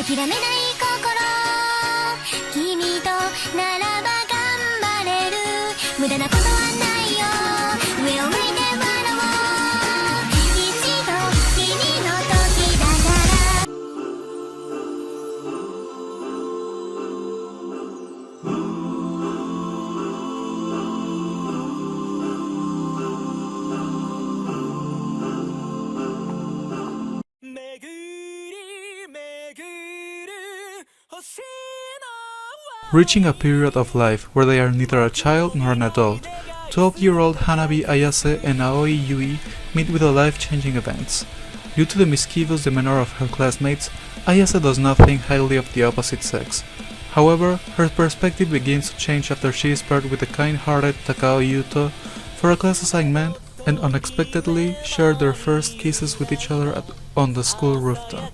諦めない心君とならば頑張れる無駄なことはないよ上を向いて笑おう一度君の時だから Reaching a period of life where they are neither a child nor an adult, 12-year-old Hanabi Ayase and Aoi Yui meet with a life-changing events. Due to the mischievous demeanor of her classmates, Ayase does not think highly of the opposite sex. However, her perspective begins to change after she is paired with the kind-hearted Takao Yuto for a class assignment and unexpectedly share their first kisses with each other on the school rooftop.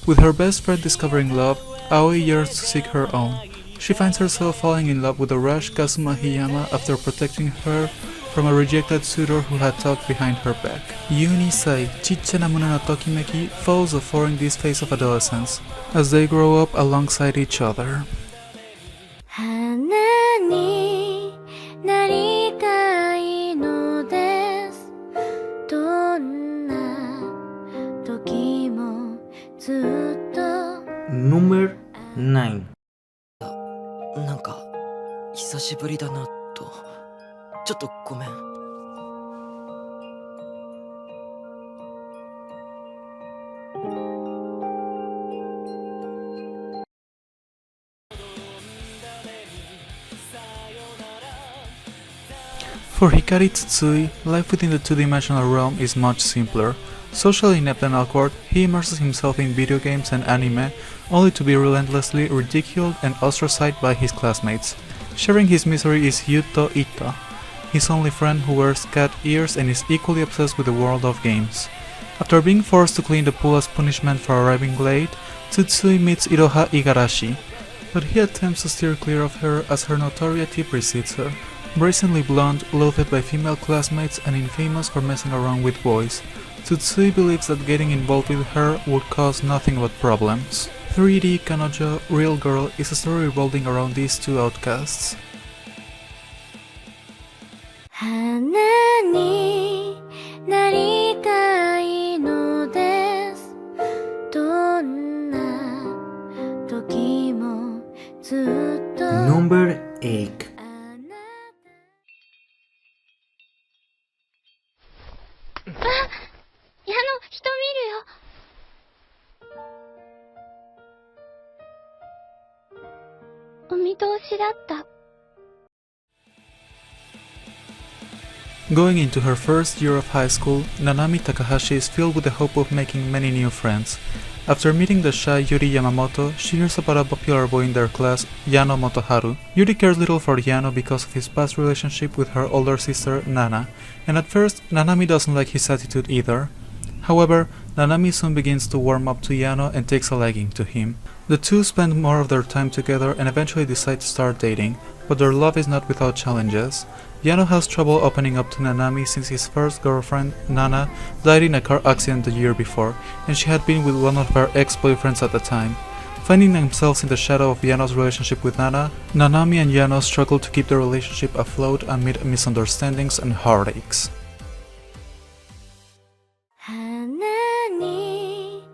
With her best friend discovering love, Aoi yearns to seek her own. She finds herself falling in love with the rash Kazuma Hiyama after protecting her from a rejected suitor who had talked behind her back. Yuni Sai, Chiche na Muna no Tokimeki, follows the foreign this phase of adolescence as they grow up alongside each other. 花になりたいのですどんな時もずっと Number 9. なんか久しぶりだなとちょっとごめん。For Hikari Tsutsui, life within the two-dimensional realm is much simpler. Socially inept and awkward, he immerses himself in video games and anime, only to be relentlessly ridiculed and ostracized by his classmates. Sharing his misery is Yuto Ito, his only friend who wears cat ears and is equally obsessed with the world of games. After being forced to clean the pool as punishment for arriving late, Tsutsui meets Iroha Igarashi, but he attempts to steer clear of her as her notoriety precedes her. Brazenly blonde, loathed by female classmates and infamous for messing around with boys, Tsutsui believes that getting involved with her would cause nothing but problems. 3D Kanojo Real Girl is a story revolving around these two outcasts. 花になりたいのですどんな時もずっと Number 8. 矢野人見るよ お見通しだった Going into her first year of high school, Nanami Takahashi is filled with the hope of making many new friends. After meeting the shy Yuri Yamamoto, she hears about a popular boy in their class, Yano Motoharu. Yuri cares little for Yano because of his past relationship with her older sister, Nana, and at first, Nanami doesn't like his attitude either. However, Nanami soon begins to warm up to Yano and takes a liking to him. The two spend more of their time together and eventually decide to start dating, but their love is not without challenges. Yano has trouble opening up to Nanami since his first girlfriend, Nana, died in a car accident the year before, and she had been with one of her ex-boyfriends at the time. Finding themselves in the shadow of Yano's relationship with Nana, Nanami and Yano struggle to keep the relationship afloat amid misunderstandings and heartaches. 花に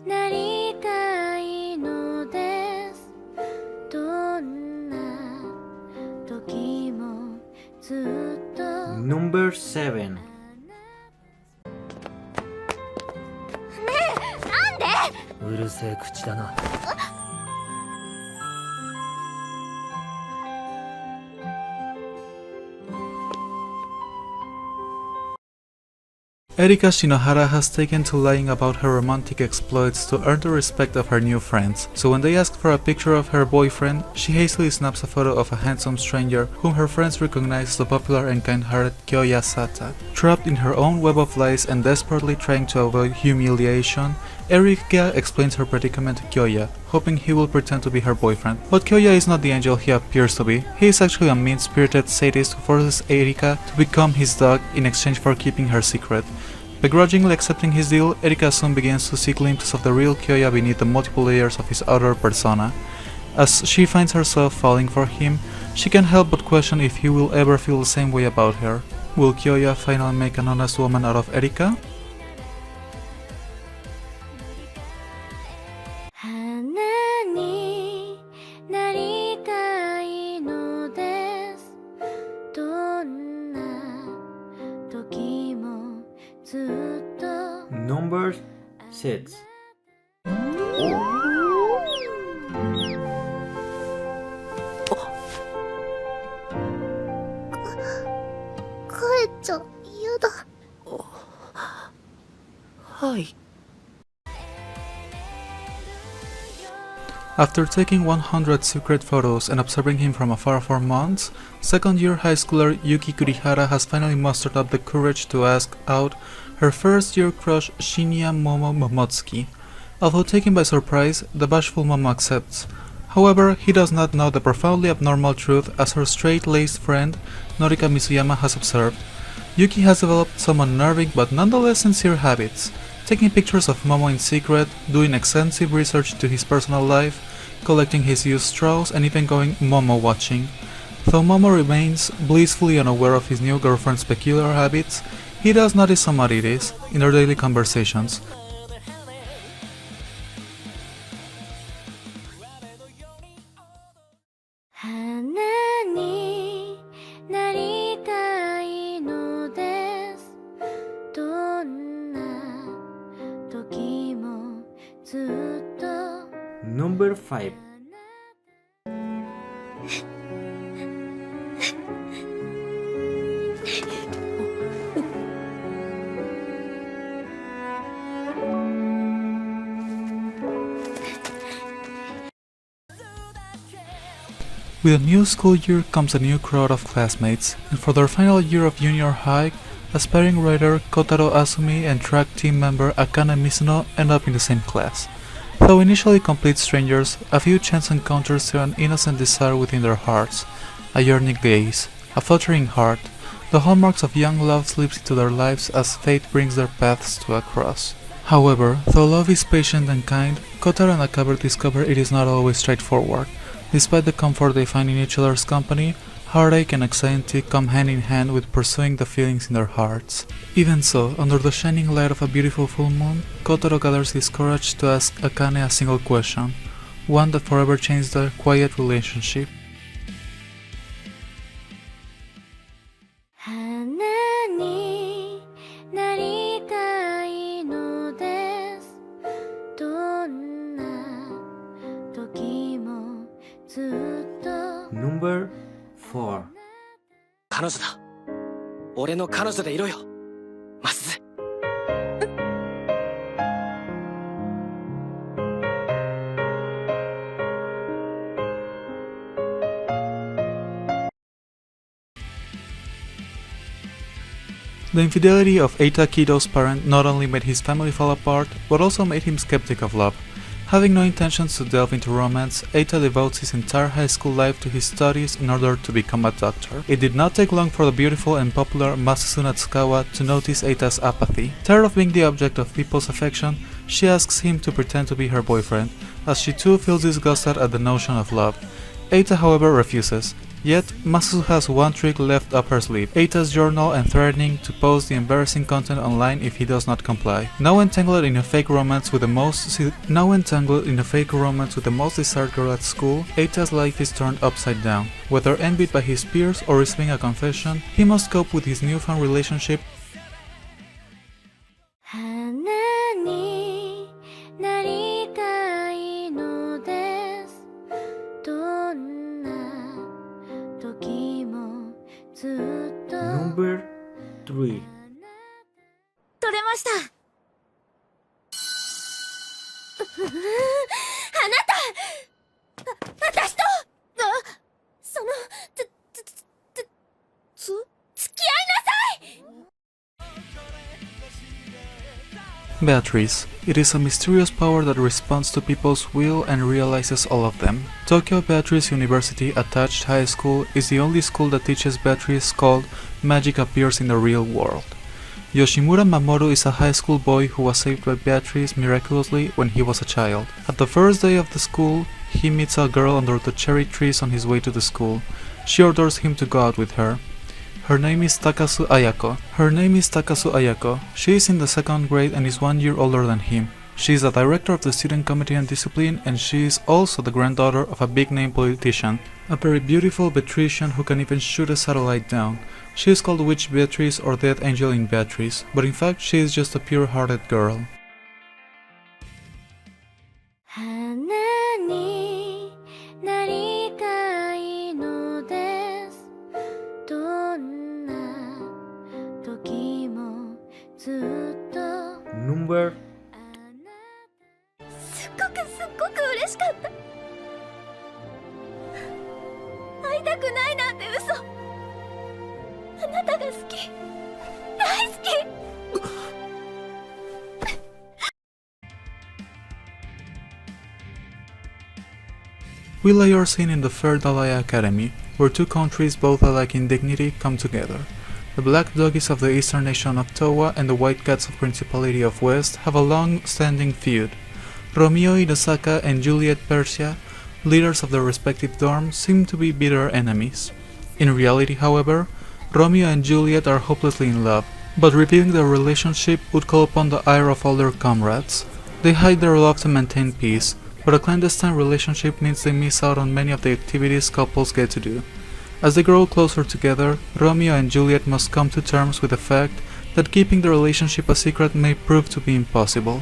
なりたいのですどんな時もずっと Number 7. ねえなんでうるせえ口だな。Erika Shinohara has taken to lying about her romantic exploits to earn the respect of her new friends, so when they ask for a picture of her boyfriend, she hastily snaps a photo of a handsome stranger whom her friends recognize as the popular and kind-hearted Kyoya Sata. Trapped in her own web of lies and desperately trying to avoid humiliation, Erika explains her predicament to Kyoya, hoping he will pretend to be her boyfriend. But Kyoya is not the angel he appears to be. He is actually a mean-spirited sadist who forces Erika to become his dog in exchange for keeping her secret. Begrudgingly accepting his deal, Erika soon begins to see glimpses of the real Kyoya beneath the multiple layers of his outer persona. As she finds herself falling for him, she can't help but question if he will ever feel the same way about her. Will Kyoya finally make an honest woman out of Erika? 花になりたいのですどんな時もずっと Number 6. 帰っちゃ嫌だはい。 After taking 100 secret photos and observing him from afar for months, second-year high schooler Yuki Kurihara has finally mustered up the courage to ask out her first-year crush Shinya Momo Momotsuki. Although taken by surprise, the bashful Momo accepts. However, he does not know the profoundly abnormal truth as her straight-laced friend Norika Misuyama has observed. Yuki has developed some unnerving but nonetheless sincere habits, taking pictures of Momo in secret, doing extensive research into his personal life, collecting his used straws, and even going Momo watching. Though Momo remains blissfully unaware of his new girlfriend's peculiar habits, he does notice some oddities in their daily conversations. Number 5. 'With a new school year comes a new crowd of classmates, and for their final year of junior high, aspiring writer Kotaro Asumi and track team member Akane Mizuno end up in the same class. Though initially complete strangers, a few chance encounters stir an innocent desire within their hearts, a yearning gaze, a fluttering heart. The hallmarks of young love slips into their lives as fate brings their paths to a cross. However, though love is patient and kind, Kotaro and Akabe discover it is not always straightforward. Despite the comfort they find in each other's company, heartache and anxiety come hand in hand with pursuing the feelings in their hearts. Even so, under the shining light of a beautiful full moon, Kotaro gathers his courage to ask Akane a single question, one that forever changed their quiet relationship. 花になりたいのですどんな時もずっと Number 4. 彼女だ。俺の彼女でいろよ。マス。The infidelity of Eita Kido's parent not only made his family fall apart, but also made him skeptic of love. Having no intentions to delve into romance, Eita devotes his entire high school life to his studies in order to become a doctor. It did not take long for the beautiful and popular Masusu Natsukawa to notice Eita's apathy. Tired of being the object of people's affection, she asks him to pretend to be her boyfriend, as she too feels disgusted at the notion of love. Eita, however, refuses. Yet, Masusu has one trick left up her sleeve, Eita's journal, and threatening to post the embarrassing content online if he does not comply. Now entangled in a fake romance with the most desired girl at school, Eita's life is turned upside down. Whether envied by his peers or receiving a confession, he must cope with his newfound relationship. 花になりたいのですどんな時もずっと Number 3. 取れましたあなた私とその付き合いなさい Beatrice. It is a mysterious power that responds to people's will and realizes all of them. Tokyo Beatrice University Attached High School is the only school that teaches Beatrice called Magic Appears in the Real World. Yoshimura Mamoru is a high school boy who was saved by Beatrice miraculously when he was a child. At the first day of the school, he meets a girl under the cherry trees on his way to the school. She orders him to go out with her. Her name is Takasu Ayako. She is in the second grade and is 1 year older than him. She is the director of the student committee and discipline, and she is also the granddaughter of a big-name politician, a very beautiful Beatrician who can even shoot a satellite down. She is called Witch Beatrice or Death Angel in Beatrice, but in fact she is just a pure-hearted girl. 花になりたいのです。どんな時もずっと Number すっごく嬉しかった。会いたくないなんて嘘。あなたが好き、大好き。We lay our scene in the Fair Dalai Academy, where two countries both alike in dignity come together. The black doggies of the eastern nation of Towa and the white cats of Principality of West have a long-standing feud. Romeo Inosaka and Juliet Persia, leaders of their respective dorms, seem to be bitter enemies. In reality, however, Romeo and Juliet are hopelessly in love, but revealing their relationship would call upon the ire of all their comrades. They hide their love to maintain peace, but a clandestine relationship means they miss out on many of the activities couples get to do. As they grow closer together, Romeo and Juliet must come to terms with the fact that keeping the relationship a secret may prove to be impossible.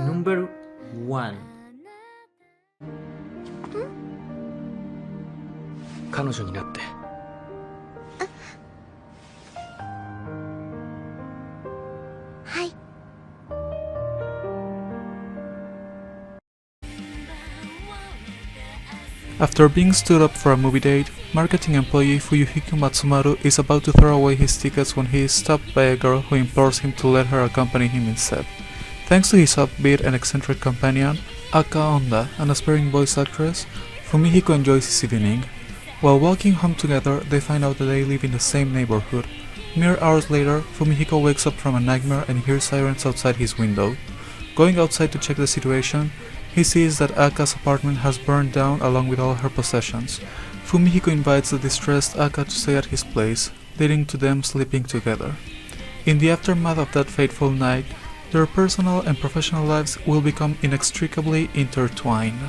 Number 1. 彼女になって。はい。 After being stood up for a movie date, marketing employee Fuyuhiko Matsumaru is about to throw away his tickets when he is stopped by a girl who implores him to let her accompany him instead. Thanks to his upbeat and eccentric companion, Aka Onda, an aspiring voice actress, Fumihiko enjoys his evening. While walking home together, they find out that they live in the same neighborhood. Mere hours later, Fumihiko wakes up from a nightmare and hears sirens outside his window. Going outside to check the situation, he sees that Aka's apartment has burned down along with all her possessions. Fumihiko invites the distressed Aka to stay at his place, leading to them sleeping together. In the aftermath of that fateful night, their personal and professional lives will become inextricably intertwined.